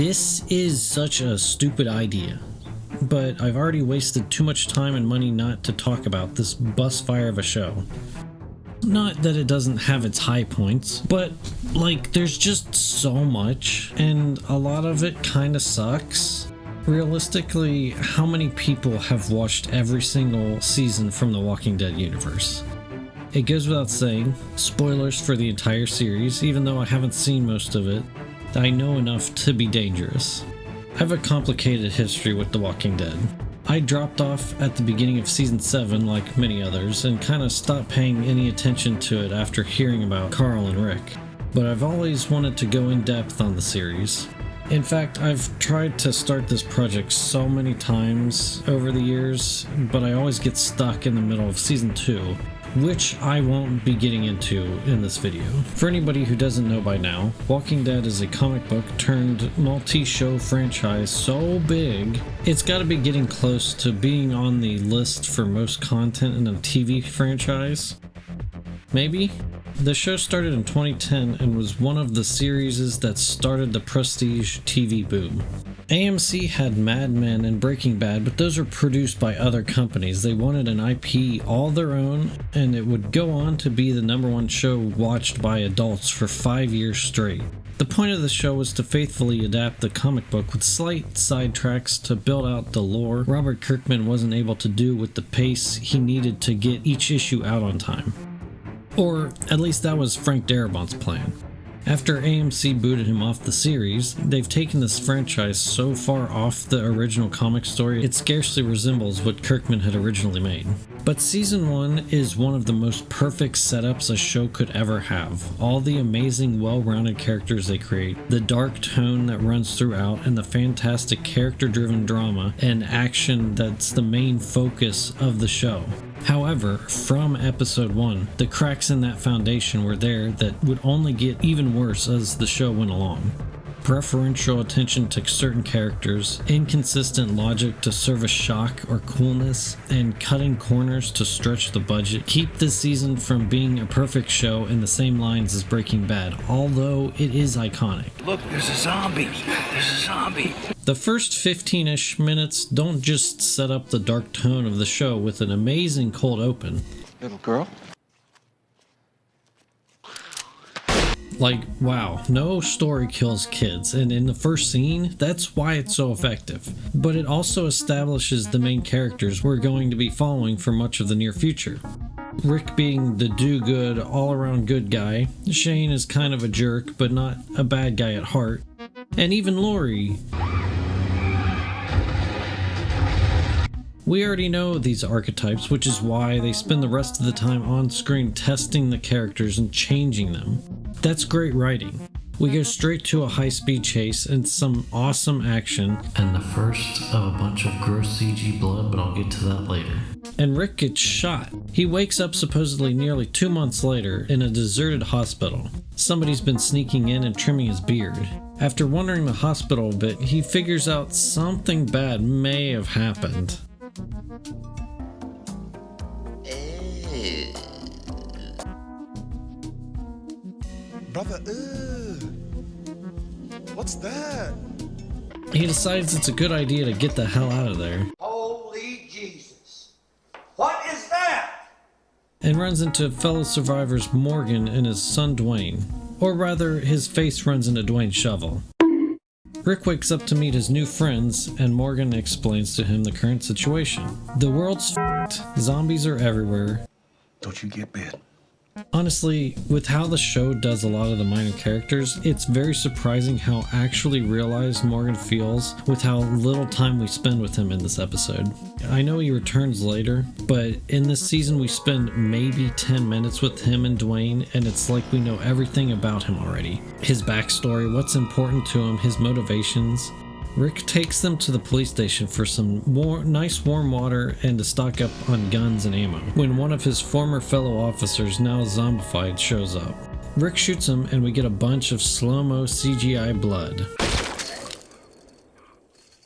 This is such a stupid idea, but I've already wasted too much time and money not to talk about this bus fire of a show. Not that it doesn't have its high points, but there's just so much, and a lot of it kinda sucks. Realistically, how many people have watched every single season from the Walking Dead universe? It goes without saying, spoilers for the entire series, even though I haven't seen most of it, I know enough to be dangerous. I have a complicated history with The Walking Dead. I dropped off at the beginning of season 7 like many others and kinda stopped paying any attention to it after hearing about Carl and Rick, but I've always wanted to go in depth on the series. In fact, I've tried to start this project so many times over the years, but I always get stuck in the middle of season 2, which I won't be getting into in this video. For anybody who doesn't know by now, Walking Dead is a comic book turned multi-show franchise so big, it's gotta be getting close to being on the list for most content in a TV franchise. Maybe? The show started in 2010 and was one of the series that started the prestige TV boom. AMC had Mad Men and Breaking Bad, but those were produced by other companies. They wanted an IP all their own, and it would go on to be the #1 show watched by adults for 5 years straight. The point of the show was to faithfully adapt the comic book with slight sidetracks to build out the lore Robert Kirkman wasn't able to do with the pace he needed to get each issue out on time. Or at least that was Frank Darabont's plan. After AMC booted him off the series, they've taken this franchise so far off the original comic story it scarcely resembles what Kirkman had originally made. But season 1 is one of the most perfect setups a show could ever have. All the amazing, well-rounded characters they create, the dark tone that runs throughout, and the fantastic character-driven drama and action that's the main focus of the show. However, from episode 1, the cracks in that foundation were there that would only get even worse as the show went along. Preferential attention to certain characters, inconsistent logic to serve a shock or coolness, and cutting corners to stretch the budget keep this season from being a perfect show in the same lines as Breaking Bad, although it is iconic. Look, there's a zombie! There's a zombie! The first 15-ish minutes don't just set up the dark tone of the show with an amazing cold open. Little girl? Wow, no story kills kids, and in the first scene, that's why it's so effective. But it also establishes the main characters we're going to be following for much of the near future. Rick being the do-good, all-around good guy, Shane is kind of a jerk, but not a bad guy at heart, and even Lori. We already know these archetypes, which is why they spend the rest of the time on screen testing the characters and changing them. That's great writing. We go straight to a high-speed chase and some awesome action, and the first of a bunch of gross CG blood, but I'll get to that later. And Rick gets shot. He wakes up supposedly nearly 2 months later in a deserted hospital. Somebody's been sneaking in and trimming his beard. After wandering the hospital a bit, he figures out something bad may have happened. Brother, what's that? He decides it's a good idea to get the hell out of there. Holy Jesus. What is that? And runs into fellow survivors Morgan and his son Dwayne. Or rather, his face runs into Dwayne's shovel. Rick wakes up to meet his new friends, and Morgan explains to him the current situation. The world's f***ed. Zombies are everywhere. Don't you get bit? Honestly, with how the show does a lot of the minor characters, it's very surprising how actually realized Morgan feels with how little time we spend with him in this episode. I know he returns later, but in this season we spend maybe 10 minutes with him and Dwayne, and it's like we know everything about him already. His backstory, what's important to him, his motivations. Rick takes them to the police station for some nice warm water and to stock up on guns and ammo, when one of his former fellow officers, now zombified, shows up. Rick shoots him and we get a bunch of slow-mo CGI blood.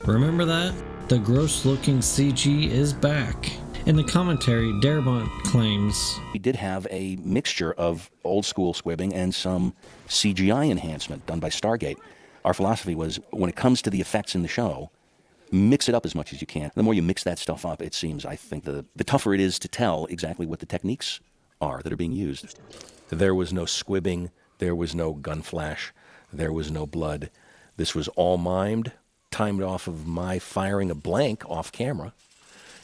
Remember that? The gross-looking CG is back. In the commentary, Darabont claims, We did have a mixture of old-school squibbing and some CGI enhancement done by Stargate. our philosophy was, when it comes to the effects in the show, mix it up as much as you can. The more you mix that stuff up, it seems, I think, the tougher it is to tell exactly what the techniques are that are being used. There was no squibbing, there was no gun flash, there was no blood. This was all timed off of my firing a blank off camera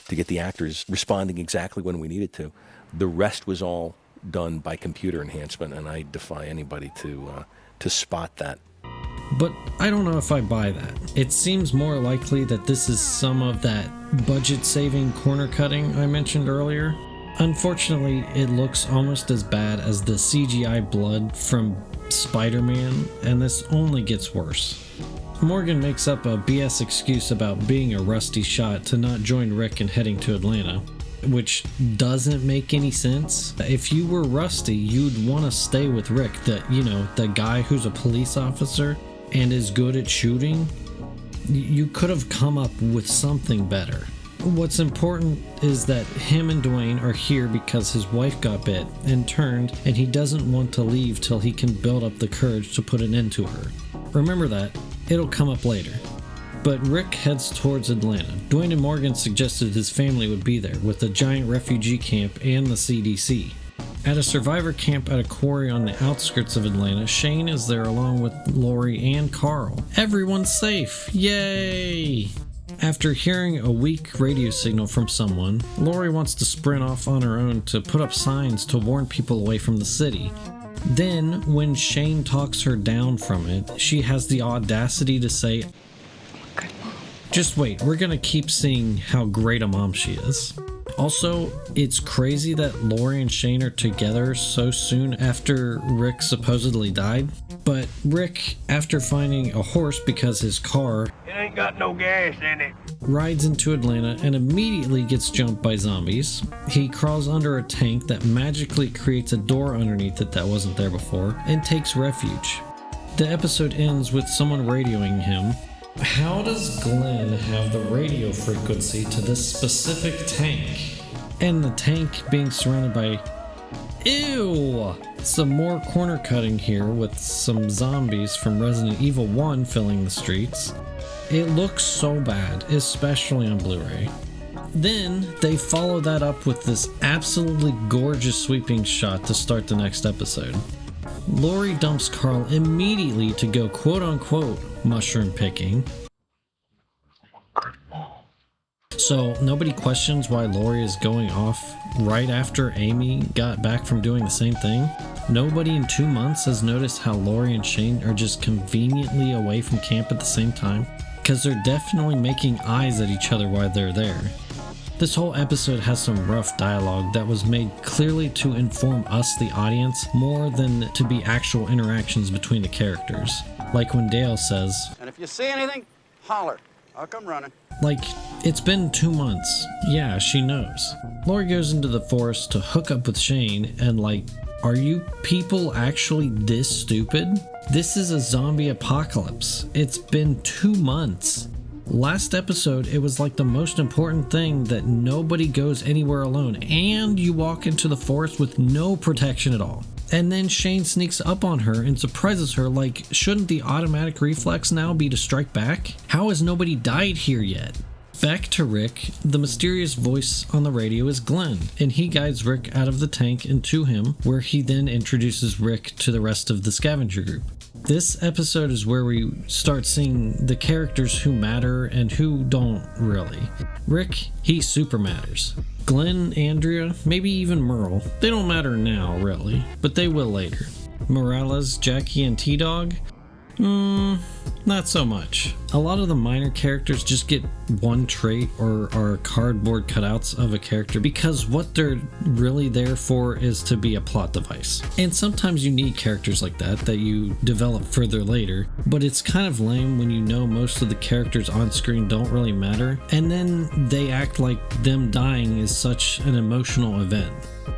to get the actors responding exactly when we needed to. The rest was all done by computer enhancement, and I defy anybody to spot that. But I don't know if I buy that. It seems more likely that this is some of that budget-saving corner cutting I mentioned earlier. Unfortunately, it looks almost as bad as the CGI blood from Spider-Man, and this only gets worse. Morgan makes up a BS excuse about being a rusty shot to not join Rick in heading to Atlanta, which doesn't make any sense. If you were rusty, you'd want to stay with Rick, the guy who's a police officer and is good at shooting. You could have come up with something better. What's important is that him and Dwayne are here because his wife got bit and turned, and he doesn't want to leave till he can build up the courage to put an end to her. Remember that. It'll come up later. But Rick heads towards Atlanta. Dwayne and Morgan suggested his family would be there with a giant refugee camp and the CDC. At a survivor camp at a quarry on the outskirts of Atlanta, Shane is there along with Lori and Carl. Everyone's safe! Yay! After hearing a weak radio signal from someone, Lori wants to sprint off on her own to put up signs to warn people away from the city. Then, when Shane talks her down from it, she has the audacity to say, "Just wait, we're gonna keep seeing how great a mom she is." Also, it's crazy that Lori and Shane are together so soon after Rick supposedly died. But Rick, after finding a horse because his car It ain't got no gas in it. rides into Atlanta and immediately gets jumped by zombies. He crawls under a tank that magically creates a door underneath it that wasn't there before and takes refuge. The episode ends with someone radioing him. How does Glenn have the radio frequency to this specific tank? And the tank being surrounded by... Ew! Some more corner cutting here with some zombies from Resident Evil 1 filling the streets. It looks so bad, especially on Blu-ray. Then they follow that up with this absolutely gorgeous sweeping shot to start the next episode. Lori dumps Carl immediately to go quote-unquote mushroom picking. So nobody questions why Lori is going off right after Amy got back from doing the same thing. Nobody in 2 months has noticed how Lori and Shane are just conveniently away from camp at the same time, because they're definitely making eyes at each other while they're there. This whole episode has some rough dialogue that was made clearly to inform us, the audience, more than to be actual interactions between the characters. Like when Dale says, "And if you see anything, holler. I'll come running." Like, it's been 2 months. Yeah, she knows. Lori goes into the forest to hook up with Shane and are you people actually this stupid? This is a zombie apocalypse. It's been 2 months. Last episode, it was like the most important thing that nobody goes anywhere alone, and you walk into the forest with no protection at all. And then Shane sneaks up on her and surprises her shouldn't the automatic reflex now be to strike back? How has nobody died here yet? Back to Rick, the mysterious voice on the radio is Glenn, and he guides Rick out of the tank and to him, where he then introduces Rick to the rest of the scavenger group. This episode is where we start seeing the characters who matter and who don't really. Rick, he super matters. Glenn, Andrea, maybe even Merle, they don't matter now really, but they will later. Morales, Jackie, and T-Dog? Not so much. A lot of the minor characters just get one trait or are cardboard cutouts of a character because what they're really there for is to be a plot device. And sometimes you need characters like that you develop further later, but it's kind of lame when you know most of the characters on screen don't really matter, and then they act like them dying is such an emotional event.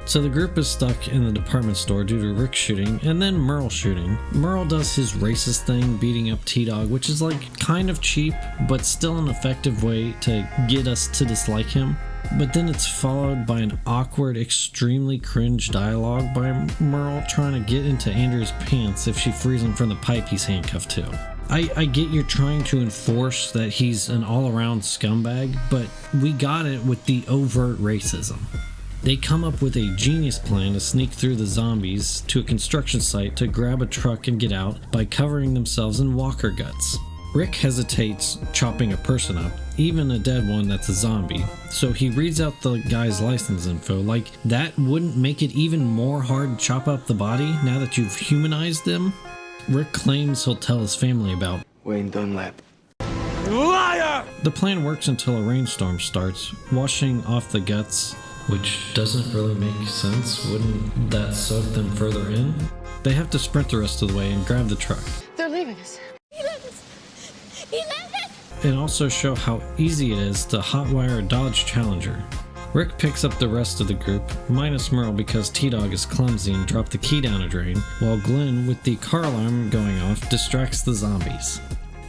So the group is stuck in the department store due to Rick shooting and then Merle shooting. Merle does his racist thing, beating up T-Dog, which is kind of cheap, but still an effective way to get us to dislike him. But then it's followed by an awkward, extremely cringe dialogue by Merle trying to get into Andrea's pants if she frees him from the pipe he's handcuffed to. I get you're trying to enforce that he's an all-around scumbag, but we got it with the overt racism. They come up with a genius plan to sneak through the zombies to a construction site to grab a truck and get out by covering themselves in walker guts. Rick hesitates chopping a person up, even a dead one that's a zombie, so he reads out the guy's license info. Like, that wouldn't make it even more hard to chop up the body now that you've humanized them? Rick claims he'll tell his family about Wayne Dunlap. Liar! The plan works until a rainstorm starts, washing off the guts, which doesn't really make sense. Wouldn't that soak them further in? They have to sprint the rest of the way and grab the truck. They're leaving us. He left us. He left us. And also show how easy it is to hotwire a Dodge Challenger. Rick picks up the rest of the group, minus Merle because T-Dog is clumsy and dropped the key down a drain, while Glenn, with the car alarm going off, distracts the zombies.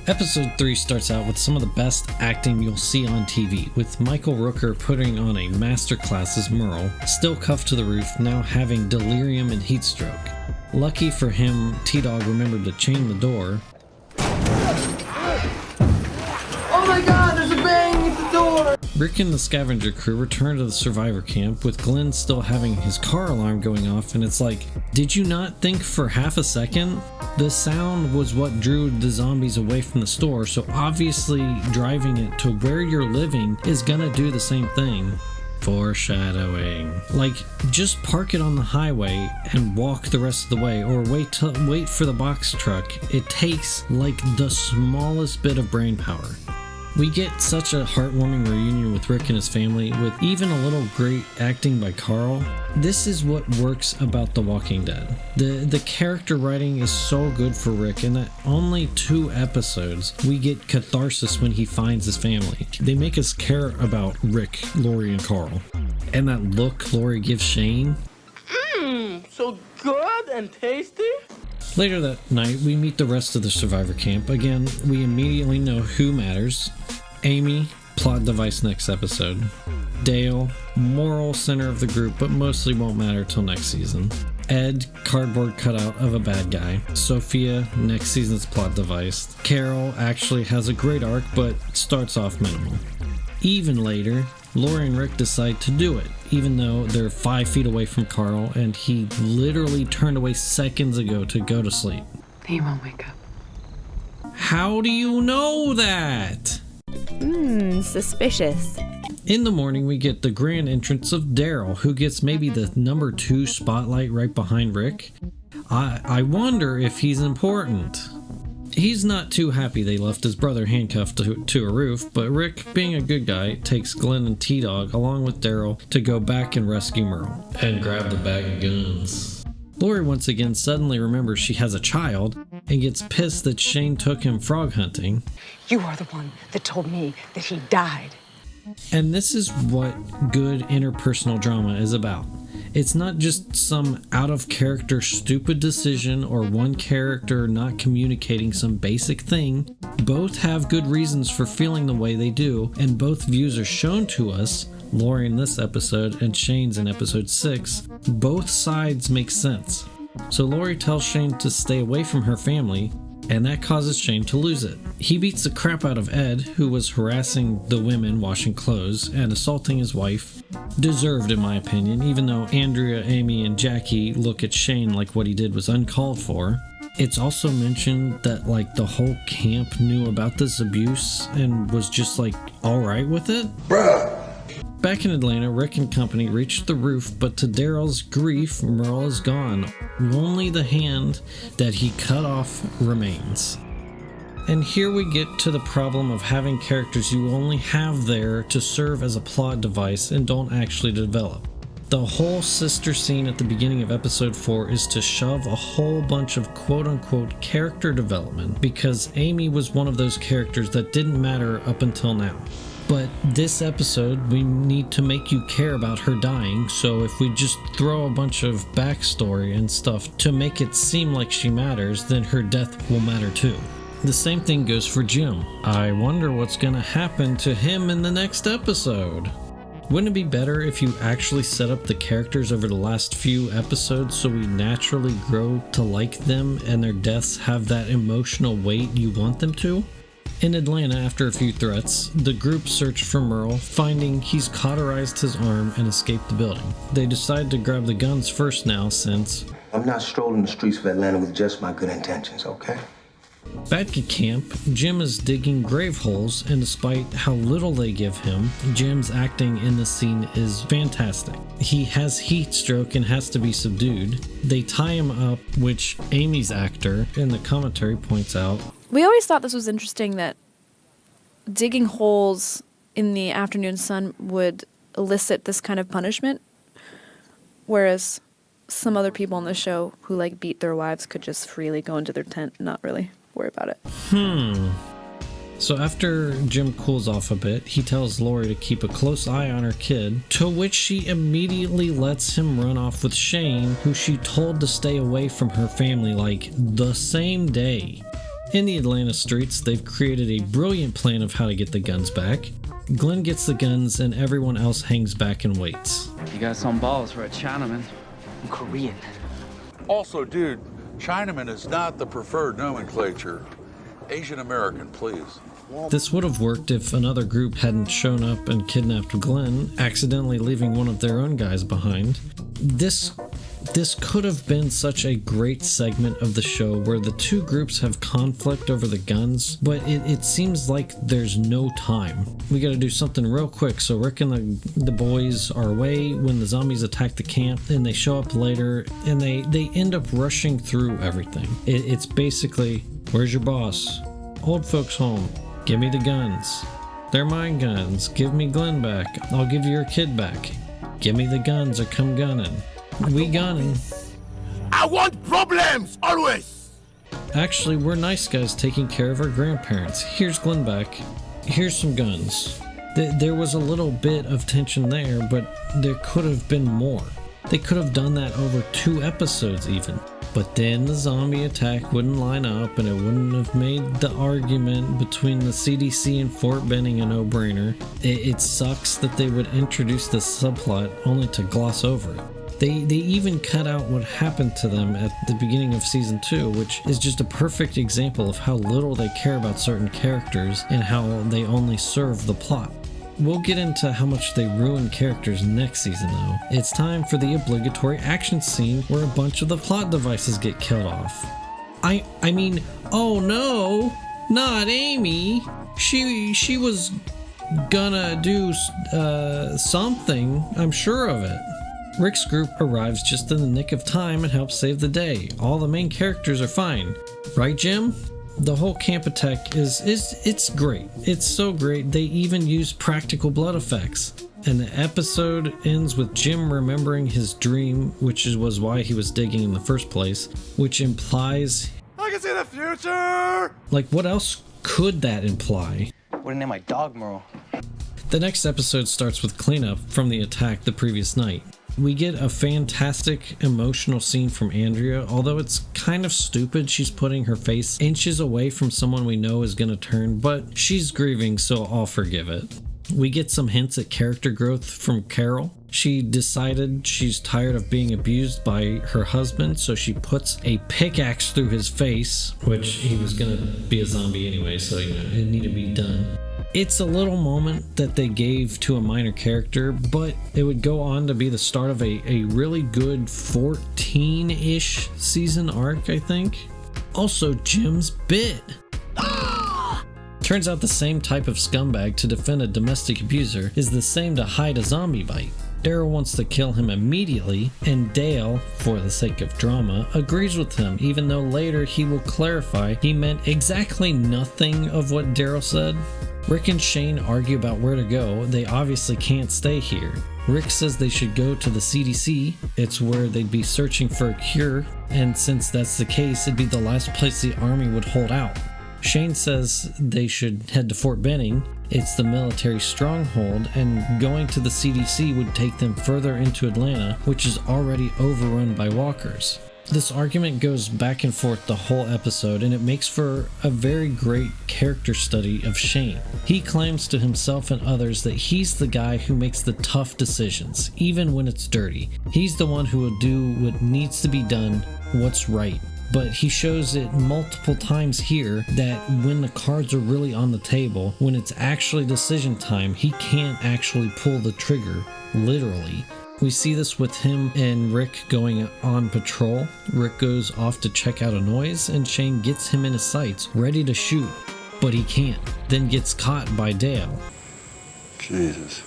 Episode 3 starts out with some of the best acting you'll see on TV, with Michael Rooker putting on a masterclass as Merle, still cuffed to the roof, now having delirium and heat stroke. Lucky for him, T-Dog remembered to chain the door. Oh my god, there's a bang at the door! Rick and the scavenger crew return to the survivor camp, with Glenn still having his car alarm going off, and it's like, did you not think for half a second? The sound was what drew the zombies away from the store, so obviously driving it to where you're living is gonna do the same thing. Foreshadowing. Like, just park it on the highway and walk the rest of the way, or wait for the box truck. It takes like the smallest bit of brain power. We get such a heartwarming reunion with Rick and his family, with even a little great acting by Carl. This is what works about The Walking Dead. The character writing is so good for Rick, in that only 2 episodes we get catharsis when he finds his family. They make us care about Rick, Lori, and Carl. And that look Lori gives Shane. So good and tasty? Later that night, we meet the rest of the survivor camp. Again, we immediately know who matters. Amy, plot device next episode. Dale, moral center of the group, but mostly won't matter till next season. Ed, cardboard cutout of a bad guy. Sophia, next season's plot device. Carol actually has a great arc, but starts off minimal. Even later, Lori and Rick decide to do it, even though they're 5 feet away from Carl, and he literally turned away seconds ago to go to sleep. He won't wake up. How do you know that? Suspicious. In the morning, we get the grand entrance of Daryl, who gets maybe the number 2 spotlight right behind Rick. I wonder if he's important. He's not too happy they left his brother handcuffed to a roof, but Rick, being a good guy, takes Glenn and T-Dog along with Daryl to go back and rescue Merle. And grab the bag of guns. Lori once again suddenly remembers she has a child and gets pissed that Shane took him frog hunting. You are the one that told me that he died. And this is what good interpersonal drama is about. It's not just some out-of-character stupid decision or one character not communicating some basic thing. Both have good reasons for feeling the way they do, and both views are shown to us, Lori in this episode and Shane's in episode 6. Both sides make sense. So Lori tells Shane to stay away from her family, and that causes Shane to lose it. He beats the crap out of Ed, who was harassing the women washing clothes and assaulting his wife. Deserved, in my opinion, even though Andrea, Amy, and Jackie look at Shane like what he did was uncalled for. It's also mentioned that like the whole camp knew about this abuse and was just like alright with it. Bruh. Back in Atlanta, Rick and company reach the roof, but to Daryl's grief, Merle is gone. Only the hand that he cut off remains. And here we get to the problem of having characters you only have there to serve as a plot device and don't actually develop. The whole sister scene at the beginning of episode 4 is to shove a whole bunch of quote-unquote character development, because Amy was one of those characters that didn't matter up until now. But this episode, we need to make you care about her dying, so if we just throw a bunch of backstory and stuff to make it seem like she matters, then her death will matter too. The same thing goes for Jim. I wonder what's gonna happen to him in the next episode. Wouldn't it be better if you actually set up the characters over the last few episodes so we naturally grow to like them and their deaths have that emotional weight you want them to? In Atlanta, after a few threats, the group searched for Merle, finding he's cauterized his arm and escaped the building. They decide to grab the guns first now since I'm not strolling the streets of Atlanta with just my good intentions, okay? back at camp, Jim is digging grave holes, and despite how little they give him, Jim's acting in the scene is fantastic. He has heat stroke and has to be subdued. They tie him up, which Amy's actor in the commentary points out. We always thought this was interesting that digging holes in the afternoon sun would elicit this kind of punishment, whereas some other people on the show who like beat their wives could just freely go into their tent and not really worry about it. So after Jim cools off a bit, he tells Lori to keep a close eye on her kid, to which she immediately lets him run off with Shane, who she told to stay away from her family like the same day. In the Atlanta streets, they've created a brilliant plan of how to get the guns back. Glenn gets the guns and everyone else hangs back and waits. You got some balls for a Chinaman. I'm Korean. Also, dude, Chinaman is not the preferred nomenclature. Asian American, please. This would have worked if another group hadn't shown up and kidnapped Glenn, accidentally leaving one of their own guys behind. This could have been such a great segment of the show where the two groups have conflict over the guns, but it seems like there's no time. We gotta do something real quick, so Rick and the boys are away when the zombies attack the camp, and they show up later, and they end up rushing through everything. It's basically, where's your boss? Old folks home. Give me the guns. They're my guns. Give me Glenn back. I'll give you your kid back. Give me the guns or come gunning. We gunning. I want problems, always! Actually, we're nice guys taking care of our grandparents. Here's Glenn back. Here's some guns. There was a little bit of tension there, but there could have been more. They could have done that over 2 episodes even. But then the zombie attack wouldn't line up, and it wouldn't have made the argument between the CDC and Fort Benning a no-brainer. It sucks that they would introduce this subplot only to gloss over it. They even cut out what happened to them at the beginning of season 2, which is just a perfect example of how little they care about certain characters and how they only serve the plot. We'll get into how much they ruin characters next season though. It's time for the obligatory action scene where a bunch of the plot devices get killed off. I mean, oh no, not Amy. She was gonna do something, I'm sure of it. Rick's group arrives just in the nick of time and helps save the day. All the main characters are fine. Right, Jim? The whole camp attack it's great. It's so great they even use practical blood effects. And the episode ends with Jim remembering his dream, which was why he was digging in the first place, which implies I can see the future! Like, what else could that imply? Wouldn't name my dog Merle. The next episode starts with cleanup from the attack the previous night. We get a fantastic emotional scene from Andrea, although it's kind of stupid. She's putting her face inches away from someone we know is gonna turn, but she's grieving, so I'll forgive it. We get some hints at character growth from Carol. She decided she's tired of being abused by her husband, so she puts a pickaxe through his face, which he was gonna be a zombie anyway, so it needed to be done. It's a little moment that they gave to a minor character, but it would go on to be the start of a really good 14-ish season arc, I think. Also, Jim's bit. Turns out the same type of scumbag to defend a domestic abuser is the same to hide a zombie bite. Daryl wants to kill him immediately, and Dale, for the sake of drama, agrees with him, even though later he will clarify he meant exactly nothing of what Daryl said. Rick and Shane argue about where to go. They obviously can't stay here. Rick says they should go to the CDC. It's where they'd be searching for a cure, and since that's the case, it'd be the last place the army would hold out. Shane says they should head to Fort Benning. It's the military stronghold, and going to the CDC would take them further into Atlanta, which is already overrun by walkers. This argument goes back and forth the whole episode, and it makes for a very great character study of Shane. He claims to himself and others that he's the guy who makes the tough decisions, even when it's dirty. He's the one who will do what needs to be done, what's right. But he shows it multiple times here that when the cards are really on the table, when it's actually decision time, he can't actually pull the trigger, literally. We see this with him and Rick going on patrol. Rick goes off to check out a noise, and Shane gets him in his sights, ready to shoot, but he can't. Then gets caught by Dale. Jesus.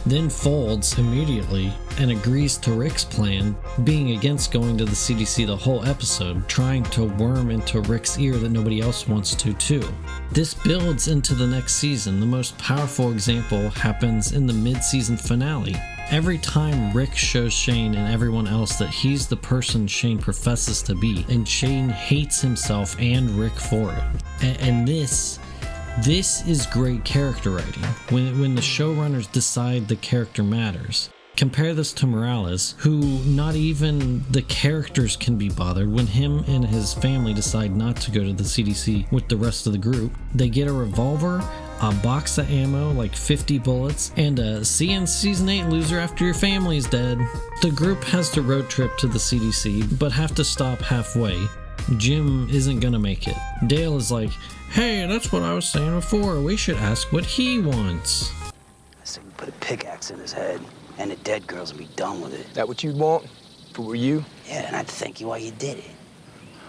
Then folds immediately and agrees to Rick's plan, being against going to the CDC the whole episode, trying to worm into Rick's ear that nobody else wants to too. This builds into the next season. The most powerful example happens in the mid-season finale. Every time Rick shows Shane and everyone else that he's the person Shane professes to be, and Shane hates himself and Rick for it. And this is great character writing, when the showrunners decide the character matters. Compare this to Morales, who not even the characters can be bothered when him and his family decide not to go to the CDC with the rest of the group. They get a revolver, a box of ammo, like 50 bullets, and a see you in season 8 loser after your family's dead. The group has to road trip to the CDC, but have to stop halfway. Jim isn't gonna make it. Dale is like, hey, that's what I was saying before, we should ask what he wants. I said we put a pickaxe in his head, and the dead girls and be done with it. That what you'd want? If it were you? Yeah, and I'd thank you while you did it.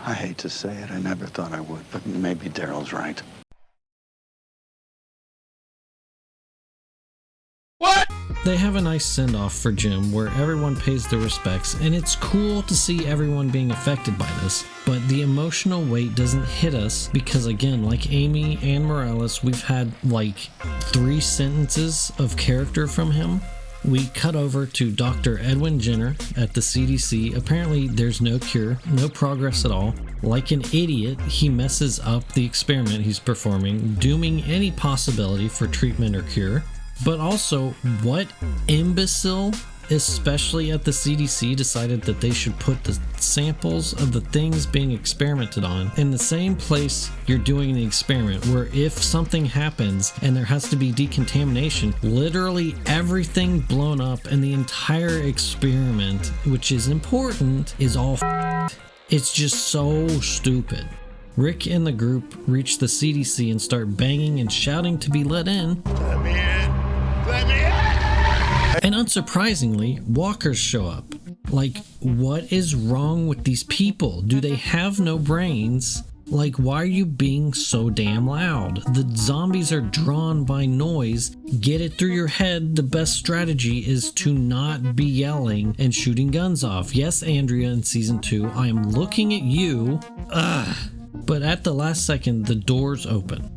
I hate to say it, I never thought I would, but maybe Daryl's right. They have a nice send-off for Jim where everyone pays their respects, and it's cool to see everyone being affected by this, but the emotional weight doesn't hit us because, again, like Amy and Morales, we've had like 3 sentences of character from him. We cut over to Dr. Edwin Jenner at the CDC. Apparently there's no cure, no progress at all. Like an idiot, he messes up the experiment he's performing, dooming any possibility for treatment or cure. But also, what imbecile, especially at the CDC, decided that they should put the samples of the things being experimented on in the same place you're doing the experiment, where if something happens and there has to be decontamination, literally everything blown up and the entire experiment, which is important, is all f***ed. It's just so stupid. Rick and the group reach the CDC and start banging and shouting to be let in. Let me in! Let me in! And unsurprisingly, walkers show up. Like, what is wrong with these people? Do they have no brains? Like, why are you being so damn loud? The zombies are drawn by noise. Get it through your head. The best strategy is to not be yelling and shooting guns off. Yes, Andrea in season 2, I am looking at you. Ugh. But at the last second, the doors open.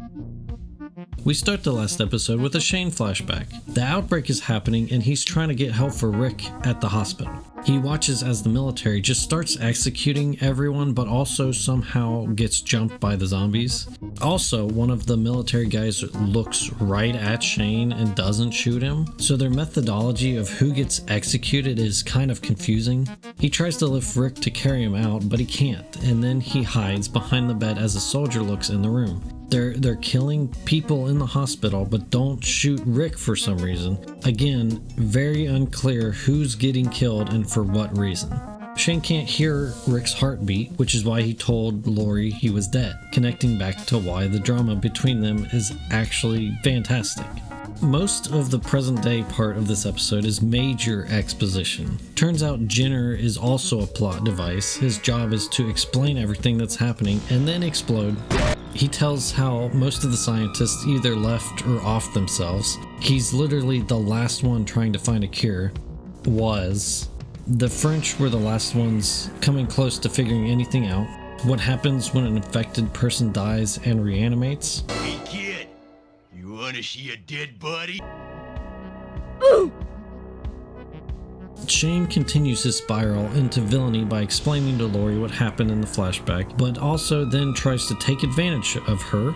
We start the last episode with a Shane flashback. The outbreak is happening and he's trying to get help for Rick at the hospital. He watches as the military just starts executing everyone, but also somehow gets jumped by the zombies. Also, one of the military guys looks right at Shane and doesn't shoot him, so their methodology of who gets executed is kind of confusing. He tries to lift Rick to carry him out, but he can't, and then he hides behind the bed as a soldier looks in the room. They're killing people in the hospital, but don't shoot Rick for some reason. Again, very unclear who's getting killed and for what reason. Shane can't hear Rick's heartbeat, which is why he told Lori he was dead, connecting back to why the drama between them is actually fantastic. Most of the present day part of this episode is major exposition. Turns out Jenner is also a plot device. His job is to explain everything that's happening and then explode. He tells how most of the scientists either left or off themselves. He's literally the last one trying to find a cure. The French were the last ones coming close to figuring anything out. What happens when an infected person dies and reanimates? Hey kid, you wanna see a dead body? Ooh! Shane continues his spiral into villainy by explaining to Lori what happened in the flashback, but also then tries to take advantage of her.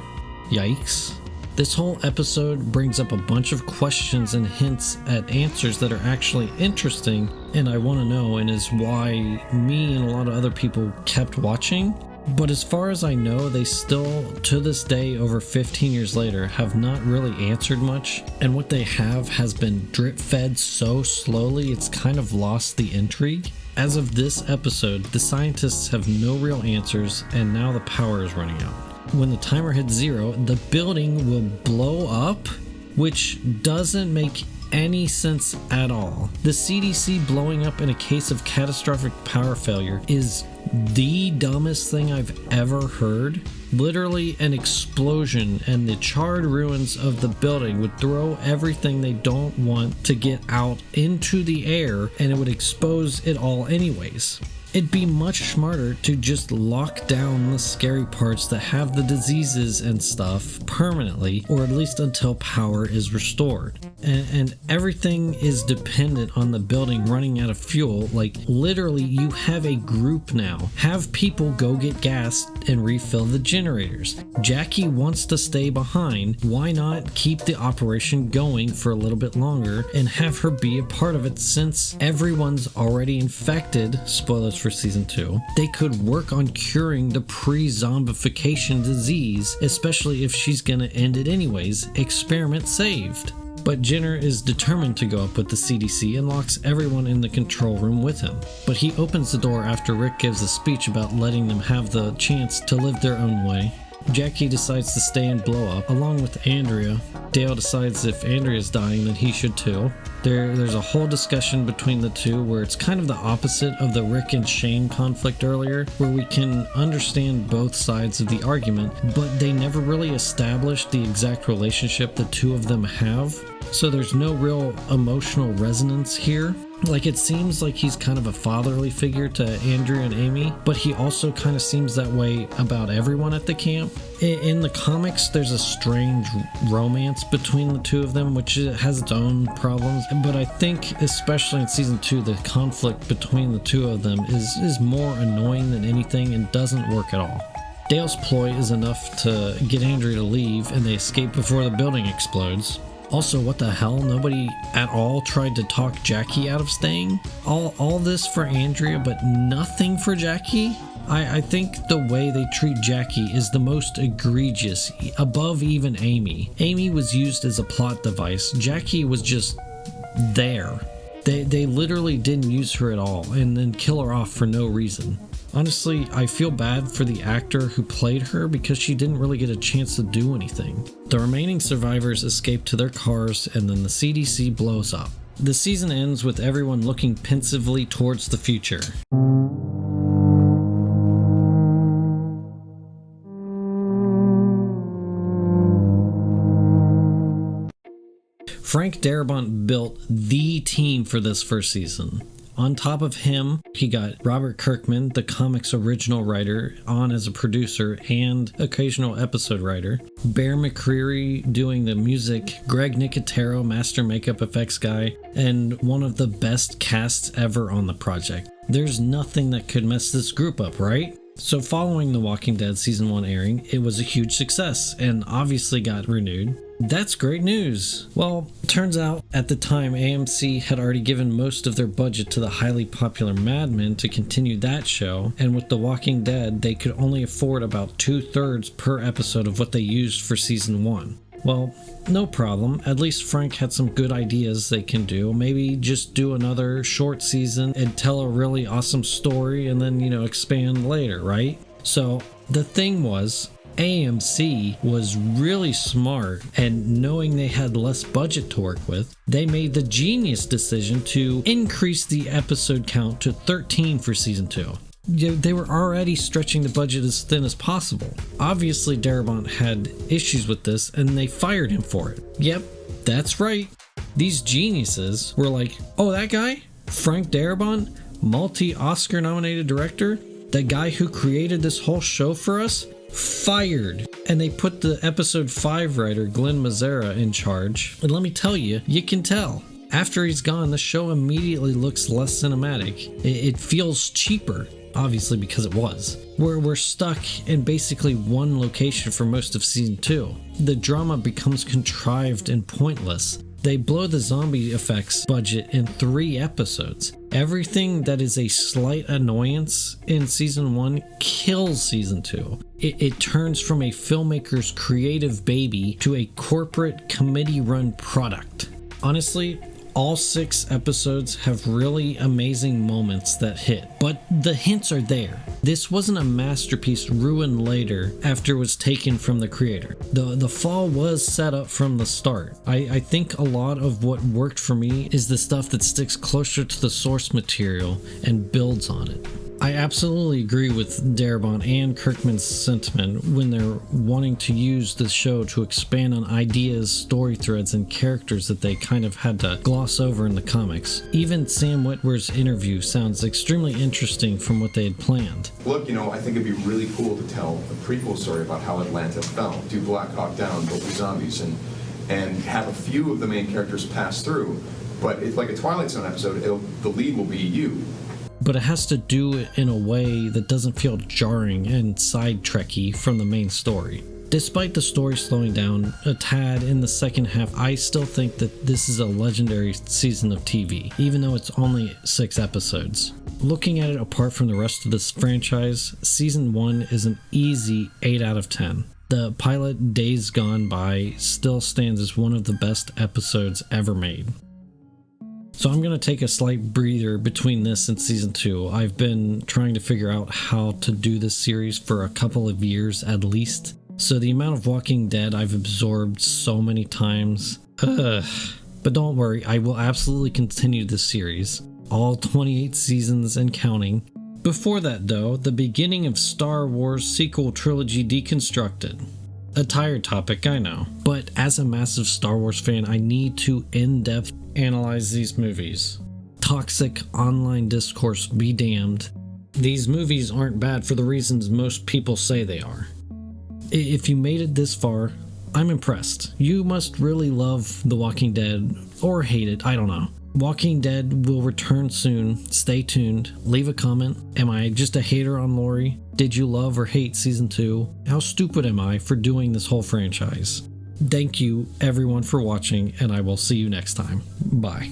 Yikes. This whole episode brings up a bunch of questions and hints at answers that are actually interesting and I want to know, and is why me and a lot of other people kept watching. But as far as I know, they still, to this day, over 15 years later, have not really answered much, and what they have has been drip-fed so slowly it's kind of lost the intrigue. As of this episode, the scientists have no real answers, and now the power is running out. When the timer hits 0, the building will blow up, which doesn't make any sense at all. The CDC blowing up in a case of catastrophic power failure is the dumbest thing I've ever heard. Literally an explosion and the charred ruins of the building would throw everything they don't want to get out into the air, and it would expose it all anyways. It'd be much smarter to just lock down the scary parts that have the diseases and stuff permanently, or at least until power is restored. And everything is dependent on the building running out of fuel. Like, literally, you have a group now. Have people go get gas and refill the generators. Jackie wants to stay behind. Why not keep the operation going for a little bit longer and have her be a part of it, since everyone's already infected? Spoilers for season 2. They could work on curing the pre-zombification disease, especially if she's gonna end it anyways. Experiment saved. But Jenner is determined to go up with the CDC and locks everyone in the control room with him. But he opens the door after Rick gives a speech about letting them have the chance to live their own way. Jackie decides to stay and blow up, along with Andrea. Dale decides if Andrea's dying, then he should too. There's a whole discussion between the two where it's kind of the opposite of the Rick and Shane conflict earlier, where we can understand both sides of the argument, but they never really established the exact relationship the two of them have. So there's no real emotional resonance here. Like, it seems like he's kind of a fatherly figure to Andrea and Amy, but he also kind of seems that way about everyone at the camp. In the comics, there's a strange romance between the two of them, which has its own problems. But I think, especially in season 2, the conflict between the two of them is more annoying than anything and doesn't work at all. Dale's ploy is enough to get Andrea to leave, and they escape before the building explodes. Also, what the hell? Nobody at all tried to talk Jackie out of staying? All this for Andrea, but nothing for Jackie? I think the way they treat Jackie is the most egregious, above even Amy. Amy was used as a plot device. Jackie was just there. They literally didn't use her at all and then kill her off for no reason. Honestly, I feel bad for the actor who played her because she didn't really get a chance to do anything. The remaining survivors escape to their cars, and then the CDC blows up. The season ends with everyone looking pensively towards the future. Frank Darabont built the team for this first season. On top of him, he got Robert Kirkman, the comics original writer, on as a producer and occasional episode writer. Bear McCreary doing the music, Greg Nicotero, master makeup effects guy, and one of the best casts ever on the project. There's nothing that could mess this group up, right? So following The Walking Dead Season 1 airing, it was a huge success and obviously got renewed. That's great news. Well, turns out at the time AMC had already given most of their budget to the highly popular Mad Men to continue that show, and with The Walking Dead they could only afford about 2/3 per episode of what they used for Season 1. Well, no problem. At least Frank had some good ideas they can do. Maybe just do another short season and tell a really awesome story and then, expand later, right? So the thing was, AMC was really smart, and knowing they had less budget to work with, they made the genius decision to increase the episode count to 13 for season 2. They were already stretching the budget as thin as possible. Obviously, Darabont had issues with this, and they fired him for it. Yep, that's right. These geniuses were like, oh, that guy? Frank Darabont? Multi-Oscar nominated director? The guy who created this whole show for us? Fired. And they put the episode 5 writer, Glenn Mazzara, in charge. And let me tell you, you can tell. After he's gone, the show immediately looks less cinematic. It feels cheaper. obviously because it was. We're stuck in basically one location for most of season 2. The drama becomes contrived and pointless. They blow the zombie effects budget in 3 episodes. Everything that is a slight annoyance in season 1 kills season 2. It turns from a filmmaker's creative baby to a corporate committee-run product. Honestly, all 6 episodes have really amazing moments that hit, but the hints are there. This wasn't a masterpiece ruined later after it was taken from the creator. The fall was set up from the start. I think a lot of what worked for me is the stuff that sticks closer to the source material and builds on it. I absolutely agree with Darabont and Kirkman's sentiment when they're wanting to use the show to expand on ideas, story threads, and characters that they kind of had to gloss over in the comics. Even Sam Witwer's interview sounds extremely interesting from what they had planned. Look, I think it'd be really cool to tell a prequel story about how Atlanta fell, do Black Hawk Down, go through zombies, and have a few of the main characters pass through. But it's like a Twilight Zone episode, the lead will be you. But it has to do it in a way that doesn't feel jarring and sidetracky from the main story. Despite the story slowing down a tad in the second half, I still think that this is a legendary season of TV, even though it's only 6 episodes. Looking at it apart from the rest of this franchise, season 1 is an easy 8 out of 10. The pilot Days Gone By still stands as one of the best episodes ever made. So I'm going to take a slight breather between this and season 2. I've been trying to figure out how to do this series for a couple of years at least. So the amount of Walking Dead I've absorbed so many times. But don't worry, I will absolutely continue this series. All 28 seasons and counting. Before that though, the beginning of Star Wars sequel trilogy Deconstructed. A tired topic, I know, but as a massive Star Wars fan, I need to in-depth analyze these movies. Toxic online discourse be damned. These movies aren't bad for the reasons most people say they are. If you made it this far, I'm impressed. You must really love The Walking Dead, or hate it, I don't know. Walking Dead will return soon. Stay tuned. Leave a comment. Am I just a hater on Lori? Did you love or hate season 2? How stupid am I for doing this whole franchise? Thank you everyone for watching, and I will see you next time. Bye.